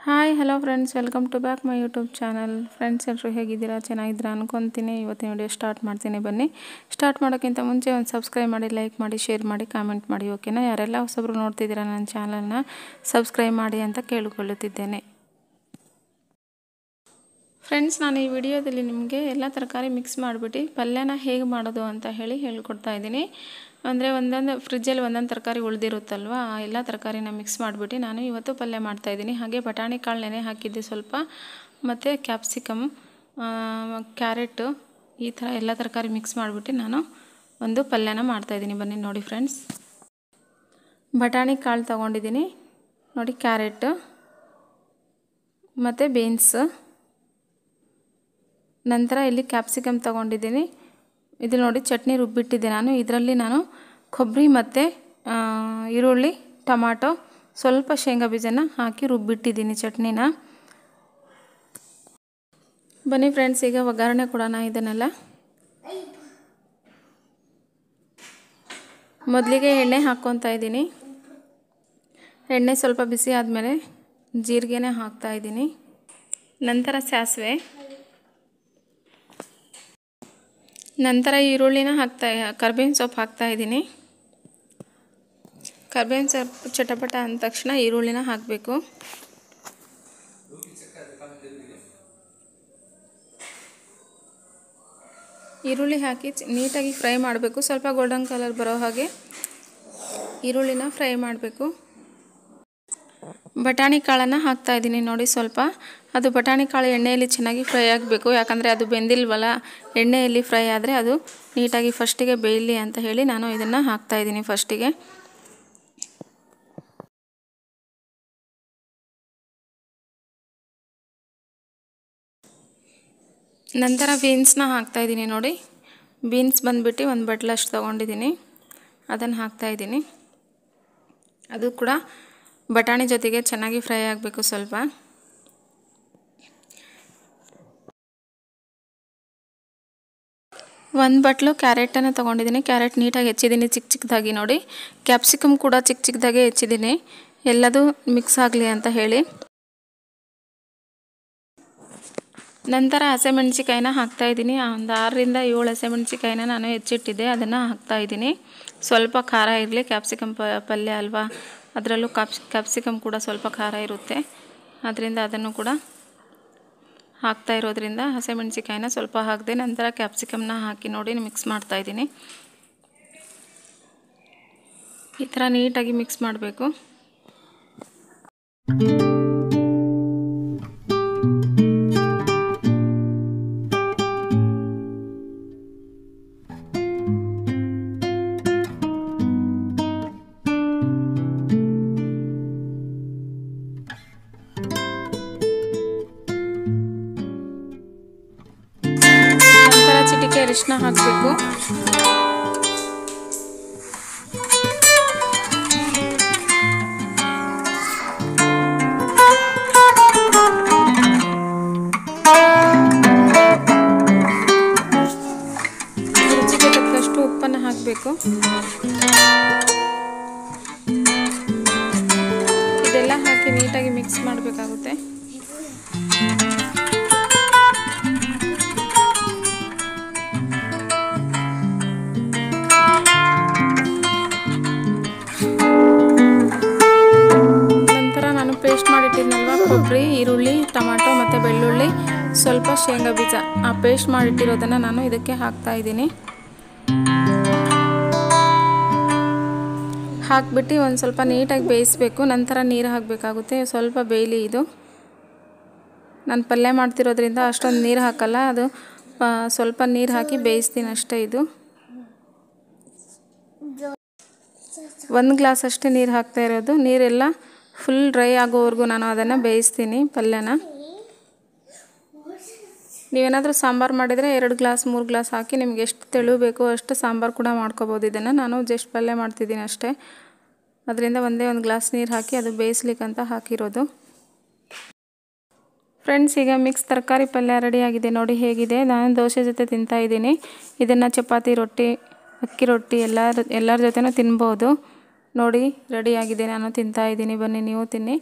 Hi hello friends, welcome to back my YouTube channel. Friends ಎಲ್ಲರೂ ಹೇಗಿದ್ದೀರಾ? ಚೆನ್ನಾಗಿದ್ದೀರಾ ಅನ್ಕೊತೀನಿ. ಇವತ್ತಿನ ವಿಡಿಯೋ ಸ್ಟಾರ್ಟ್ ಮಾಡ್ತೀನಿ. ಬನ್ನಿ, ಸ್ಟಾರ್ಟ್ ಮಾಡೋಕ್ಕಿಂತ ಮುಂಚೆ ಒಂದು ಸಬ್ಸ್ಕ್ರೈಬ್ ಮಾಡಿ, ಲೈಕ್ ಮಾಡಿ, ಶೇರ್ ಮಾಡಿ, ಕಾಮೆಂಟ್ ಮಾಡಿ. ಓಕೆನಾ? ಯಾರೆಲ್ಲ ಹೊಸಬ್ರು ನೋಡ್ತಿದ್ದೀರಾ ನನ್ನ ಚಾನಲ್ನ ಸಬ್ಸ್ಕ್ರೈಬ್ ಮಾಡಿ ಅಂತ ಕೇಳಿಕೊಳ್ಳುತ್ತಿದ್ದೇನೆ. ಫ್ರೆಂಡ್ಸ್, ನಾನು ಈ ವಿಡಿಯೋದಲ್ಲಿ ನಿಮಗೆ ಎಲ್ಲ ತರಕಾರಿ ಮಿಕ್ಸ್ ಮಾಡಿಬಿಟ್ಟು ಪಲ್ಯನ ಹೇಗೆ ಮಾಡೋದು ಅಂತ ಹೇಳ್ಕೊಡ್ತಾ ಇದ್ದೀನಿ. ಅಂದರೆ ಒಂದೊಂದು ಫ್ರಿಜ್ಜಲ್ಲಿ ಒಂದೊಂದು ತರಕಾರಿ ಉಳಿದಿರುತ್ತಲ್ವ, ಆ ಎಲ್ಲ ತರಕಾರಿನ ಮಿಕ್ಸ್ ಮಾಡಿಬಿಟ್ಟು ನಾನು ಇವತ್ತು ಪಲ್ಯ ಮಾಡ್ತಾಯಿದ್ದೀನಿ. ಹಾಗೆ ಬಟಾಣಿ ಕಾಳು ನೆನೆ ಹಾಕಿದ್ದೆ ಸ್ವಲ್ಪ, ಮತ್ತು ಕ್ಯಾಪ್ಸಿಕಮ್, ಕ್ಯಾರೆಟು, ಈ ಥರ ಎಲ್ಲ ತರಕಾರಿ ಮಿಕ್ಸ್ ಮಾಡಿಬಿಟ್ಟು ನಾನು ಒಂದು ಪಲ್ಯನ ಮಾಡ್ತಾಯಿದ್ದೀನಿ. ಬನ್ನಿ ನೋಡಿ ಫ್ರೆಂಡ್ಸ್. ಬಟಾಣಿ ಕಾಳು ತೊಗೊಂಡಿದ್ದೀನಿ ನೋಡಿ, ಕ್ಯಾರೆಟು ಮತ್ತು ಬೀನ್ಸ್, ನಂತರ ಇಲ್ಲಿ ಕ್ಯಾಪ್ಸಿಕಮ್ ತೊಗೊಂಡಿದ್ದೀನಿ. ಇದು ನೋಡಿ ಚಟ್ನಿ ರುಬ್ಬಿಟ್ಟಿದ್ದೆ ನಾನು. ಇದರಲ್ಲಿ ನಾನು ಕೊಬ್ಬರಿ ಮತ್ತು ಈರುಳ್ಳಿ, ಟೊಮಾಟೊ, ಸ್ವಲ್ಪ ಶೇಂಗಾ ಬೀಜನ ಹಾಕಿ ರುಬ್ಬಿಟ್ಟಿದ್ದೀನಿ ಚಟ್ನಿನ. ಬನ್ನಿ ಫ್ರೆಂಡ್ಸ್, ಈಗ ಒಗ್ಗರಣೆ ಕೊಡೋಣ ಇದನ್ನೆಲ್ಲ. ಮೊದಲಿಗೆ ಎಣ್ಣೆ ಹಾಕ್ಕೊತಾ ಇದ್ದೀನಿ. ಎಣ್ಣೆ ಸ್ವಲ್ಪ ಬಿಸಿ ಆದಮೇಲೆ ಜೀರಿಗೆನೇ ಹಾಕ್ತಾಯಿದ್ದೀನಿ. ನಂತರ ಸಾಸಿವೆ, ನಂತರ ಈರುಳ್ಳಿನ ಕರ್ಬೇವಿನ ಸೊಪ್ಪು ಹಾಕ್ತಾಯಿದ್ದೀನಿ. ಕರ್ಬೇವಿನ ಸೊಪ್ಪು ಚಟಪಟ ಅಂದ ತಕ್ಷಣ ಈರುಳ್ಳಿನ ಹಾಕಬೇಕು. ಈರುಳ್ಳಿ ಹಾಕಿ ನೀಟಾಗಿ ಫ್ರೈ ಮಾಡಬೇಕು. ಸ್ವಲ್ಪ ಗೋಲ್ಡನ್ ಕಲರ್ ಬರೋ ಹಾಗೆ ಈರುಳ್ಳಿನ ಫ್ರೈ ಮಾಡಬೇಕು. ಬಟಾಣಿ ಕಾಳನ್ನು ಹಾಕ್ತಾಯಿದ್ದೀನಿ ನೋಡಿ. ಸ್ವಲ್ಪ ಅದು ಬಟಾಣಿ ಕಾಳು ಎಣ್ಣೆಯಲ್ಲಿ ಚೆನ್ನಾಗಿ ಫ್ರೈ ಆಗಬೇಕು, ಯಾಕಂದರೆ ಅದು ಬೆಂದಿಲ್ವಲ್ಲ. ಎಣ್ಣೆಯಲ್ಲಿ ಫ್ರೈ ಆದರೆ ಅದು ನೀಟಾಗಿ ಫಸ್ಟಿಗೆ ಬೇಯಲಿ ಅಂತ ಹೇಳಿ ನಾನು ಇದನ್ನು ಹಾಕ್ತಾಯಿದ್ದೀನಿ ಫಸ್ಟಿಗೆ. ನಂತರ ಬೀನ್ಸ್ನ ಹಾಕ್ತಾಯಿದ್ದೀನಿ ನೋಡಿ. ಬೀನ್ಸ್ ಬಂದುಬಿಟ್ಟು ಒಂದು ಬಟ್ಲಷ್ಟು ತೊಗೊಂಡಿದ್ದೀನಿ, ಅದನ್ನು ಹಾಕ್ತಾಯಿದ್ದೀನಿ. ಅದು ಕೂಡ ಬಟಾಣಿ ಜೊತೆಗೆ ಚೆನ್ನಾಗಿ ಫ್ರೈ ಆಗಬೇಕು ಸ್ವಲ್ಪ. ಒಂದು ಬಟ್ಲು ಕ್ಯಾರೆಟನ್ನು ತೊಗೊಂಡಿದ್ದೀನಿ. ಕ್ಯಾರೆಟ್ ನೀಟಾಗಿ ಹೆಚ್ಚಿದ್ದೀನಿ ಚಿಕ್ಕ ಚಿಕ್ಕದಾಗಿ ನೋಡಿ. ಕ್ಯಾಪ್ಸಿಕಮ್ ಕೂಡ ಚಿಕ್ಕ ಚಿಕ್ಕದಾಗೆ ಹೆಚ್ಚಿದ್ದೀನಿ, ಎಲ್ಲದೂ ಮಿಕ್ಸ್ ಆಗಲಿ ಅಂತ ಹೇಳಿ. ನಂತರ ಹಸಿಮೆಣ್ಸಿಕಾಯಿನ ಹಾಕ್ತಾಯಿದ್ದೀನಿ. ಒಂದು 6ರಿಂದ 7 ಹಸಿಮೆಣ್ಸಿಕಾಯಿನ ನಾನು ಹೆಚ್ಚಿಟ್ಟಿದ್ದೆ, ಅದನ್ನು ಹಾಕ್ತಾಯಿದ್ದೀನಿ. ಸ್ವಲ್ಪ ಖಾರ ಇರಲಿ, ಕ್ಯಾಪ್ಸಿಕಮ್ ಪಲ್ಯ ಅಲ್ವಾ, ಅದರಲ್ಲೂ ಕ್ಯಾಪ್ಸಿಕಮ್ ಕೂಡ ಸ್ವಲ್ಪ ಖಾರ ಇರುತ್ತೆ. ಅದರಿಂದ ಅದನ್ನು ಕೂಡ ಹಾಕ್ತಾ ಇರೋದ್ರಿಂದ ಹಸಿಮೆಣ್ಸಿಕಾಯಿನ ಸ್ವಲ್ಪ ಹಾಕಿದೆ. ನಂತರ ಕ್ಯಾಪ್ಸಿಕಮ್ನ ಹಾಕಿ ನೋಡಿ ಮಿಕ್ಸ್ ಮಾಡ್ತಾಯಿದ್ದೀನಿ. ಈ ಥರ ನೀಟಾಗಿ ಮಿಕ್ಸ್ ಮಾಡಬೇಕು. ಚಿಟಿಕೆ ಅರಿಶಿನ ಹಾಕಬೇಕು. ರುಚಿಗೆ ತಕ್ಕಷ್ಟು ಉಪ್ಪನ್ನು ಹಾಕಬೇಕು. ಇದೆಲ್ಲ ಹಾಕಿ ನೀಟಾಗಿ ಮಿಕ್ಸ್ ಮಾಡಬೇಕಾಗುತ್ತೆ. ಪೇಸ್ಟ್ ಮಾಡಿಟ್ಟಿದ್ನಲ್ವ, ಕೊಬ್ಬರಿ, ಈರುಳ್ಳಿ, ಟೊಮಾಟೊ ಮತ್ತು ಬೆಳ್ಳುಳ್ಳಿ, ಸ್ವಲ್ಪ ಶೇಂಗಾ ಬೀಜ, ಆ ಪೇಸ್ಟ್ ಮಾಡಿಟ್ಟಿರೋದನ್ನು ನಾನು ಇದಕ್ಕೆ ಹಾಕ್ತಾಯಿದ್ದೀನಿ. ಹಾಕ್ಬಿಟ್ಟು ಒಂದು ಸ್ವಲ್ಪ ನೀಟಾಗಿ ಬೇಯಿಸಬೇಕು. ನಂತರ ನೀರು ಹಾಕಬೇಕಾಗುತ್ತೆ. ಸ್ವಲ್ಪ ಬೇಯಲಿ ಇದು. ನಾನು ಪಲ್ಯ ಮಾಡ್ತಿರೋದ್ರಿಂದ ಅಷ್ಟೊಂದು ನೀರು ಹಾಕಲ್ಲ, ಅದು ಸ್ವಲ್ಪ ನೀರು ಹಾಕಿ ಬೇಯಿಸ್ತೀನಿ ಅಷ್ಟೇ. ಇದು 1 ಗ್ಲಾಸ್ ಅಷ್ಟೇ ನೀರು ಹಾಕ್ತಾ ಇರೋದು. ನೀರೆಲ್ಲ ಫುಲ್ ಡ್ರೈ ಆಗೋವರೆಗೂ ನಾನು ಅದನ್ನು ಬೇಯಿಸ್ತೀನಿ ಪಲ್ಯನ. ನೀವೇನಾದರೂ ಸಾಂಬಾರು ಮಾಡಿದರೆ 2 ಗ್ಲಾಸ್ 3 ಗ್ಲಾಸ್ ಹಾಕಿ ನಿಮ್ಗೆ ಎಷ್ಟು ತೆಳು ಬೇಕೋ ಅಷ್ಟು ಸಾಂಬಾರು ಕೂಡ ಮಾಡ್ಕೋಬೋದು. ಇದನ್ನು ನಾನು ಜಸ್ಟ್ ಪಲ್ಯ ಮಾಡ್ತಿದ್ದೀನಿ ಅಷ್ಟೇ, ಅದರಿಂದ ಒಂದೇ 1 ಗ್ಲಾಸ್ ನೀರು ಹಾಕಿ ಅದು ಬೇಯಿಸ್ಲಿಕ್ಕಂತ ಹಾಕಿರೋದು. ಫ್ರೆಂಡ್ಸ್, ಈಗ ಮಿಕ್ಸ್ ತರಕಾರಿ ಪಲ್ಯ ರೆಡಿಯಾಗಿದೆ ನೋಡಿ ಹೇಗಿದೆ. ನಾನು ದೋಸೆ ಜೊತೆ ತಿಂತಾಯಿದ್ದೀನಿ. ಇದನ್ನು ಚಪಾತಿ, ರೊಟ್ಟಿ, ಅಕ್ಕಿ ರೊಟ್ಟಿ ಎಲ್ಲರ ಜೊತೆನೂ ತಿನ್ಬೋದು ನೋಡಿ. ರೆಡಿಯಾಗಿದೆ, ನಾನು ತಿಂತಾಯಿದ್ದೀನಿ. ಬನ್ನಿ ನೀವು ತಿನ್ನಿ.